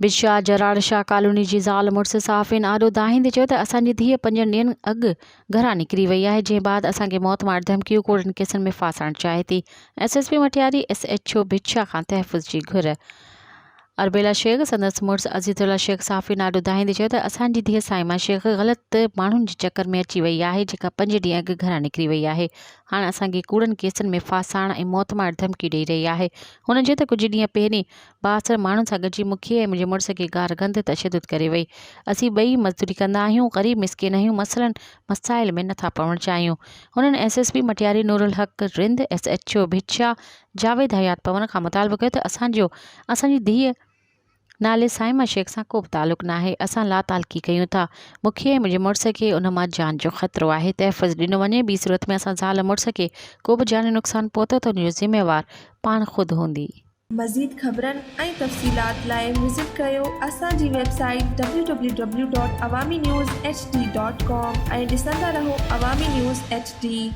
बिशाह जराड़ Shah colony जी ज़ाल मुड़ुस साफ़िन आॾो दाहींदे चयो त असांजी धीअ 5 ॾींहंनि अॻु घरां निकिरी वई आहे, जंहिं बाद असांखे मौतमार धमकियूं कोड़नि केसनि में फासण चाहे थी। SSP मटियारी SHO बिशाह खां तहफ़ुज़ जी घुर। अरबेला शेख संदसि मुड़ुसु अज़ीज़ुल्ला शेख साफ़िन आॾो दाहींदे चयो त असांजी धीअ साइमा शेख ग़लति माण्हुनि जे चकर में अची वई आहे, जेका 5 ॾींहं अॻु घरां निकिरी वई आहे। हाणे असांखे कूड़नि केसनि में फासाइण ऐं मौतमार धमकी ॾेई रही आहे। हुन चयो त कुझु ॾींहं पहिरीं 62 माण्हुनि सां गॾिजी मूंखे ऐं मुंहिंजे मुड़ुस खे गार गंद तशदुद करे वई। असीं ॿई मज़दूरी कंदा आहियूं, ग़रीब मिसकिन आहियूं, मसाइल में नथा पवणु चाहियूं। हुननि SSP मटियारी नूरुल हक़ रिंद SHO बिशाह जावेद हयात पवन खां मुतालबो कयो त असांजी धीअ नाले साइमा शेख सां को बि तालुक़ न आहे। असां लातालकी कयूं था। मूंखे ऐं मुंहिंजे मुड़ुस खे उन मां जान जो ख़तरो आहे। तहफ़ुज़ ॾिनो वञे। ॿी सूरत में असां ज़ाल मुड़ुस खे को बि जानी नुक़सानु पहुतो त उनजो ज़िम्मेवार पाण ख़ुदि हूंदी। मज़ीद ख़बरनि ऐं तफ़सीलात लाइ विज़िट कयो असांजी वेबसाइट www.awamiNewsHD.com ऐं ॾिसंदा रहो अवामी न्यूज़ HD।